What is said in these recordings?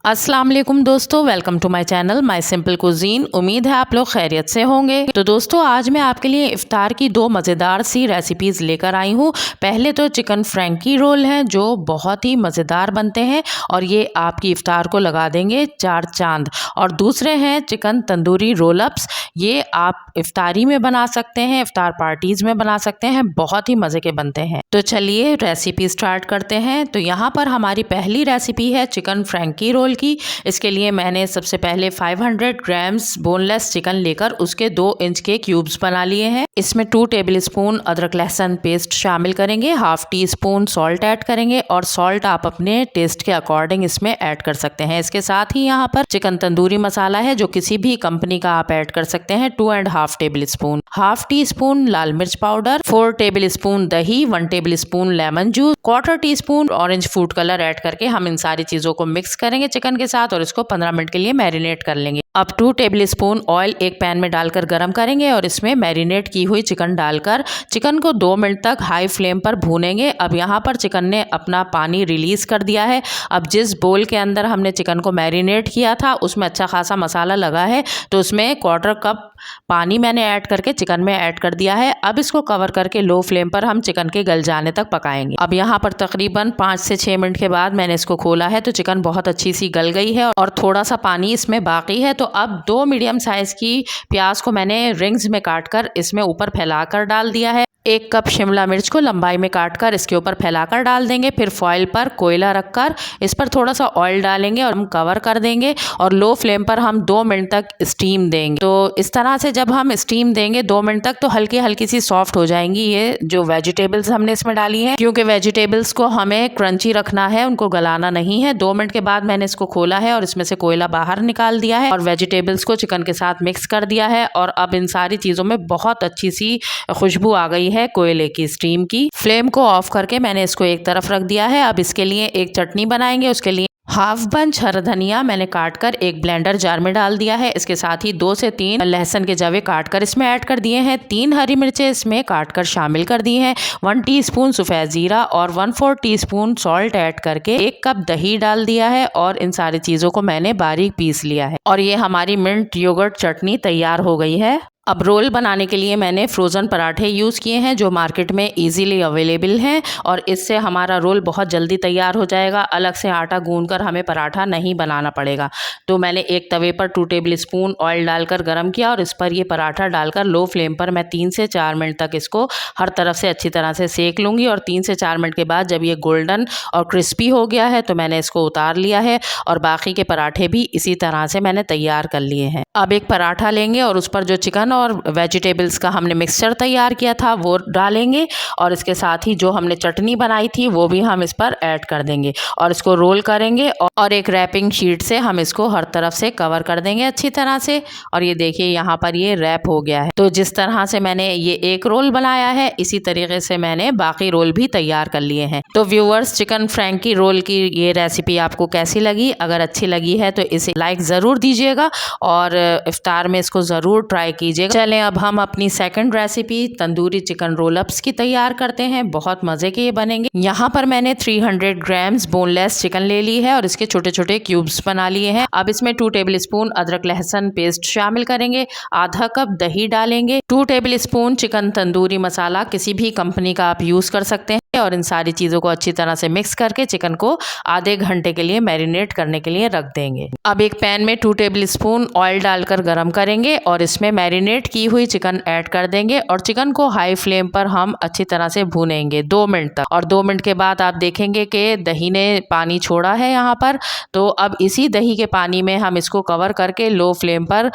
अस्सलाम वालेकुम दोस्तों, welcome to my channel my simple cuisine. उम्मीद है आप लोग खैरियत से होंगे। तो दोस्तों, आज मैं आपके लिए इफ्तार की दो मज़ेदार सी रेसिपीज़ लेकर आई हूँ। पहले तो चिकन फ्रैंकी रोल हैं जो बहुत ही मज़ेदार बनते हैं और ये आपकी इफ्तार को लगा देंगे चार चांद। और दूसरे हैं चिकन तंदूरी रोल अप्स। ये आप इफ्तारी में बना सकते हैं, इफ्तार पार्टीज़ में बना सकते हैं, बहुत ही मज़े के बनते हैं। तो चलिए रेसिपी स्टार्ट करते हैं। तो यहाँ पर हमारी पहली रेसिपी है चिकन फ्रैंकी रोल की। इसके लिए मैंने सबसे पहले 500 ग्राम्स बोनलेस चिकन लेकर उसके 2 इंच के क्यूब्स बना लिए हैं। इसमें 2 टेबलस्पून अदरक लहसुन पेस्ट शामिल करेंगे, half tea spoon salt add करेंगे और सॉल्ट आप अपने टेस्ट के अकॉर्डिंग इसमें ऐड कर सकते हैं। इसके साथ ही यहाँ पर चिकन तंदूरी मसाला है जो किसी भी कंपनी का आप ऐड कर सकते हैं, 2.5 टेबलस्पून, हाफ टी स्पून लाल मिर्च पाउडर, 4 टेबलस्पून दही, 1 tablespoon lemon juice, 1/4 teaspoon orange food colour add करके हम इन सारी चीजों को मिक्स करेंगे चिकन के साथ और इसको 15 मिनट के लिए मैरिनेट कर लेंगे। अब 2 टेबलस्पून ऑयल एक पैन में डालकर गरम करेंगे और इसमें मैरिनेट की हुई चिकन डालकर चिकन को 2 मिनट तक हाई फ्लेम पर भूनेंगे। अब यहाँ पर चिकन ने अपना पानी रिलीज कर दिया है। अब जिस बोल के अंदर हमने चिकन को मैरिनेट किया था उसमें अच्छा खासा मसाला लगा है, तो उसमें 1/4 कप पानी मैंने ऐड करके चिकन में ऐड कर दिया है। अब इसको कवर करके लो फ्लेम पर हम चिकन के गल जाने तक पकाएंगे। अब यहाँ पर तकरीबन 5 से 6 मिनट के बाद मैंने इसको खोला है तो चिकन बहुत अच्छी सी गल गई है और थोड़ा सा पानी इसमें बाकी है। तो अब 2 मीडियम साइज की प्याज को मैंने रिंग्स में काटकर इसमें ऊपर फैलाकर डाल दिया है। 1 कप शिमला मिर्च को लंबाई में काटकर इसके ऊपर फैलाकर डाल देंगे। फिर फॉइल पर कोयला रखकर इस पर थोड़ा सा ऑयल डालेंगे और हम कवर कर देंगे और लो फ्लेम पर हम 2 मिनट तक स्टीम देंगे। तो इस तरह से जब हम स्टीम देंगे 2 मिनट तक तो हल्की हल्की सी सॉफ्ट हो जाएंगी ये जो वेजिटेबल्स हमने इसमें डाली हैं, क्योंकि वेजिटेबल्स को हमें क्रंची रखना है, उनको गलाना नहीं है। 2 मिनट के बाद मैंने इसको खोला है और इसमें से कोयला बाहर निकाल दिया है और वेजिटेबल्स को चिकन के साथ मिक्स कर दिया है और अब इन सारी चीज़ों में बहुत अच्छी सी खुशबू आ गई है कोयले की, स्टीम की। फ्लेम को ऑफ करके मैंने इसको एक तरफ रख दिया है। अब इसके लिए एक चटनी बनाएंगे। उसके लिए हाफ बंच हरा धनिया मैंने काटकर एक ब्लेंडर जार में डाल दिया है। इसके साथ ही 2 से 3 लहसुन के जवे काटकर इसमें ऐड कर दिए हैं। 3 हरी मिर्चें इसमें काटकर शामिल कर दी हैं। 1 टीस्पून सफ़ेद जीरा और 1/4 टीस्पून सॉल्ट ऐड करके 1 कप दही डाल दिया है और इन सारी चीज़ों को मैंने बारीक पीस लिया है और ये हमारी मिंट योगर्ट चटनी तैयार हो गई है। अब रोल बनाने के लिए मैंने फ्रोज़न पराठे यूज़ किए हैं जो मार्केट में इजीली अवेलेबल हैं और इससे हमारा रोल बहुत जल्दी तैयार हो जाएगा। अलग से आटा गूंदकर हमें पराठा नहीं बनाना पड़ेगा। तो मैंने एक तवे पर 2 टेबलस्पून ऑयल डालकर गरम किया और इस पर ये पराठा डालकर लो फ्लेम पर मैं 3 से 4 मिनट तक इसको हर तरफ से अच्छी तरह से सेक लूँगी और 3 से 4 मिनट के बाद जब ये गोल्डन और क्रिस्पी हो गया है तो मैंने इसको उतार लिया है और बाकी के पराठे भी इसी तरह से मैंने तैयार कर लिए हैं। अब एक पराठा लेंगे और उस पर जो चिकन और वेजिटेबल्स का हमने मिक्सचर तैयार किया था वो डालेंगे और इसके साथ ही जो हमने चटनी बनाई थी वो भी हम इस पर ऐड कर देंगे और इसको रोल करेंगे और एक रैपिंग शीट से हम इसको हर तरफ से कवर कर देंगे अच्छी तरह से। और ये देखिए यहाँ पर ये रैप हो गया है। तो जिस तरह से मैंने ये एक रोल बनाया है इसी तरीके से मैंने बाकी रोल भी तैयार कर लिए हैं। तो व्यूअर्स, चिकन फ्रैंकी रोल की ये रेसिपी आपको कैसी लगी? अगर अच्छी लगी है तो इसे लाइक ज़रूर दीजिएगा और इफ्तार में इसको ज़रूर ट्राई कीजिएगा। चलें अब हम अपनी second recipe tandoori chicken roll ups की तैयार करते हैं। बहुत मज़े के ये बनेंगे। यहाँ पर मैंने 300 ग्राम्स बोनलेस चिकन ले ली है और इसके छोटे छोटे क्यूब्स बना लिए हैं। अब इसमें 2 टेबलस्पून अदरक लहसुन पेस्ट शामिल करेंगे, आधा कप दही डालेंगे, 2 टेबलस्पून चिकन तंदूरी मसाला किसी भी कंपनी का आप यूज़ कर सकते हैं और इन सारी चीज़ों को अच्छी तरह से मिक्स करके चिकन को आधे घंटे के लिए मैरिनेट करने के लिए रख देंगे। अब एक पैन में 2 टेबलस्पून ऑयल डालकर गरम करेंगे और इसमें मैरिनेट की हुई चिकन ऐड कर देंगे और चिकन को हाई फ्लेम पर हम अच्छी तरह से भूनेंगे 2 मिनट तक। और 2 मिनट के बाद आप देखेंगे कि दही ने पानी छोड़ा है यहाँ पर। तो अब इसी दही के पानी में हम इसको कवर करके लो फ्लेम पर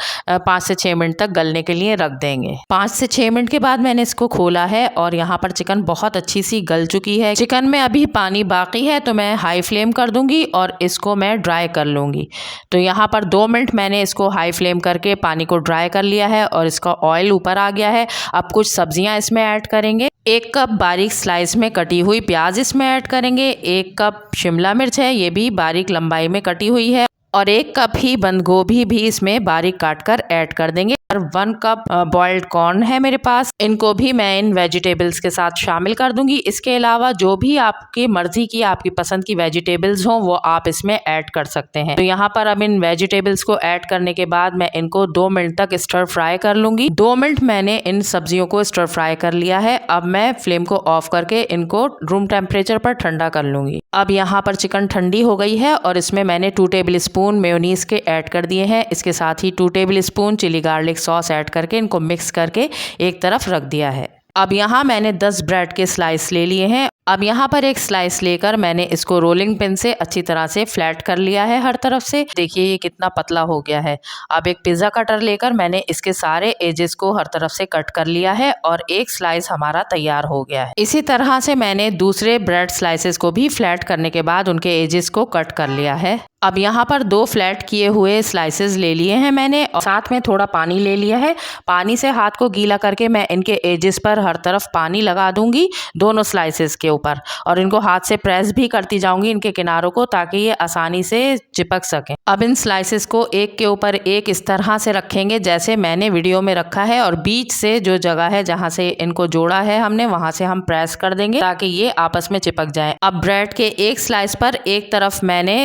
5 से 6 मिनट तक गलने के लिए रख देंगे। 5 से 6 मिनट के बाद मैंने इसको खोला है और यहाँ पर चिकन बहुत अच्छी सी गल चुकी है। चिकन में अभी पानी बाकी है तो मैं हाई फ्लेम कर दूंगी और इसको मैं ड्राई कर लूंगी। तो यहाँ पर 2 मिनट मैंने इसको हाई फ्लेम करके पानी को ड्राई कर लिया है और इसका ऑयल ऊपर आ गया है। अब कुछ सब्जियां इसमें ऐड करेंगे। 1 कप बारीक स्लाइस में कटी हुई प्याज इसमें ऐड करेंगे। 1 कप शिमला मिर्च है, ये भी बारीक लंबाई में कटी हुई है और 1 कप ही बंद गोभी भी इसमें बारीक काट कर ऐड कर देंगे और 1 कप बॉइल्ड कॉर्न है मेरे पास, इनको भी मैं इन वेजिटेबल्स के साथ शामिल कर दूंगी। इसके अलावा जो भी आपकी मर्जी की, आपकी पसंद की वेजिटेबल्स हो वो आप इसमें ऐड कर सकते हैं। तो यहाँ पर अब इन वेजिटेबल्स को ऐड करने के बाद मैं इनको 2 मिनट तक स्टर फ्राई कर लूंगी। 2 मिनट मैंने इन सब्जियों को स्टर फ्राई कर लिया है। अब मैं फ्लेम को ऑफ करके इनको रूम टेम्परेचर पर ठंडा कर लूंगी। अब यहाँ पर चिकन ठंडी हो गई है और इसमें मैंने 2 टेबल स्पून मेयोनीज के ऐड कर दिए हैं। इसके साथ ही 2 tablespoon chilli garlic sauce add करके इनको मिक्स करके एक तरफ रख दिया है। अब यहाँ मैंने 10 ब्रेड के स्लाइस ले लिए हैं। अब यहाँ पर एक स्लाइस लेकर मैंने इसको रोलिंग पिन से अच्छी तरह से फ्लैट कर लिया है हर तरफ से। देखिए ये कितना पतला हो गया है। अब एक पिज़्ज़ा कटर लेकर मैंने इसके सारे एजेस को हर तरफ से कट कर लिया है और एक स्लाइस हमारा तैयार हो गया है। इसी तरह से मैंने दूसरे ब्रेड स्लाइसेस को भी फ्लैट करने के बाद उनके एजेस को कट कर लिया है। अब यहाँ पर 2 फ्लैट किए हुए स्लाइसेस ले लिए हैं मैंने और साथ में थोड़ा पानी ले लिया है। पानी से हाथ को गीला करके मैं इनके एजेस पर हर तरफ पानी लगा दूंगी दोनों स्लाइसेस के ऊपर और इनको हाथ से प्रेस भी करती जाऊंगी इनके किनारों को, ताकि ये आसानी से चिपक सकें। अब इन स्लाइसेस को एक के ऊपर एक इस तरह से रखेंगे जैसे मैंने वीडियो में रखा है और बीच से जो जगह है जहाँ से इनको जोड़ा है हमने वहाँ से हम प्रेस कर देंगे ताकि ये आपस में चिपक जाए। अब ब्रेड के एक स्लाइस पर एक तरफ मैंने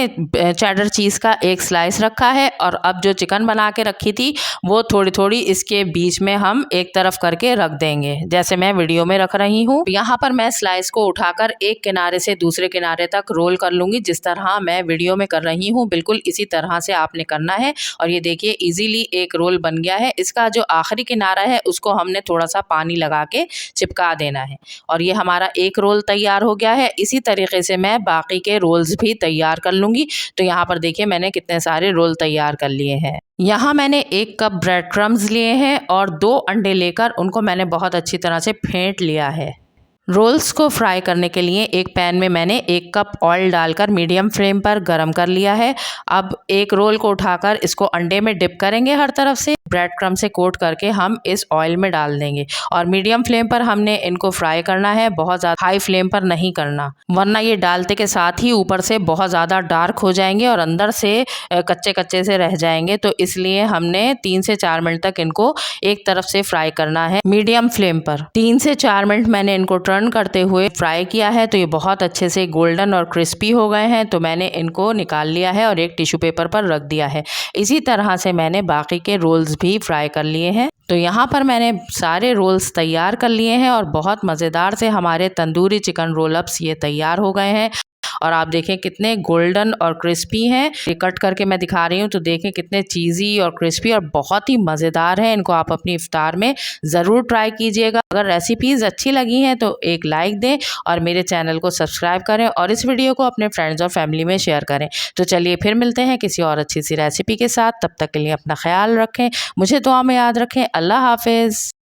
चेडर चीज का एक स्लाइस रखा है और अब जो चिकन बना के रखी थी वो थोड़ी थोड़ी इसके बीच में हम एक तरफ करके रख देंगे जैसे मैं वीडियो में रख रही हूँ। यहाँ पर मैं स्लाइस को उठाकर एक किनारे से दूसरे किनारे तक रोल कर लूंगी जिस तरह मैं वीडियो में कर रही हूँ। बिल्कुल इसी तरह से आपने करना है और ये देखिए इजीली एक रोल बन गया है। इसका जो आखिरी किनारा है उसको हमने थोड़ा सा पानी लगा के चिपका देना है और ये हमारा एक रोल तैयार हो गया है। इसी तरीके से मैं बाकी के रोल्स भी तैयार कर लूंगी। तो यहाँ पर देखिए मैंने कितने सारे रोल तैयार कर लिए हैं। यहाँ मैंने 1 कप ब्रेड क्रम्स लिए हैं और 2 अंडे लेकर उनको मैंने बहुत अच्छी तरह से फेंट लिया है। रोल्स को फ्राई करने के लिए एक पैन में मैंने 1 कप ऑयल डालकर मीडियम फ्लेम पर गरम कर लिया है। अब एक रोल को उठाकर इसको अंडे में डिप करेंगे हर तरफ से, ब्रेड क्रम्ब से कोट करके हम इस ऑयल में डाल देंगे और मीडियम फ्लेम पर हमने इनको फ्राई करना है, बहुत ज़्यादा हाई फ्लेम पर नहीं करना, वरना ये डालते के साथ ही ऊपर से बहुत ज़्यादा डार्क हो जाएंगे और अंदर से कच्चे कच्चे से रह जाएंगे। तो इसलिए हमने 3 से 4 मिनट तक इनको एक तरफ से फ्राई करना है मीडियम फ्लेम पर। 3 से 4 मिनट मैंने इनको टर्न करते हुए फ्राई किया है तो ये बहुत अच्छे से गोल्डन और क्रिस्पी हो गए हैं। तो मैंने इनको निकाल लिया है और एक टिश्यू पेपर पर रख दिया है। इसी तरह से मैंने बाकी के रोल्स भी फ्राई कर लिए हैं। तो यहाँ पर मैंने सारे रोल्स तैयार कर लिए हैं और बहुत मज़ेदार से हमारे तंदूरी चिकन रोल अप्स ये तैयार हो गए हैं और आप देखें कितने गोल्डन और क्रिस्पी हैं। ये कट करके मैं दिखा रही हूँ तो देखें कितने चीज़ी और क्रिस्पी और बहुत ही मज़ेदार हैं। इनको आप अपनी इफ्तार में ज़रूर ट्राई कीजिएगा। अगर रेसिपीज़ अच्छी लगी हैं तो एक लाइक दें और मेरे चैनल को सब्सक्राइब करें और इस वीडियो को अपने फ्रेंड्स और फैमिली में शेयर करें। तो चलिए फिर मिलते हैं किसी और अच्छी सी रेसिपी के साथ। तब तक के लिए अपना ख्याल रखें, मुझे दुआ में याद रखें। अल्लाह हाफिज़।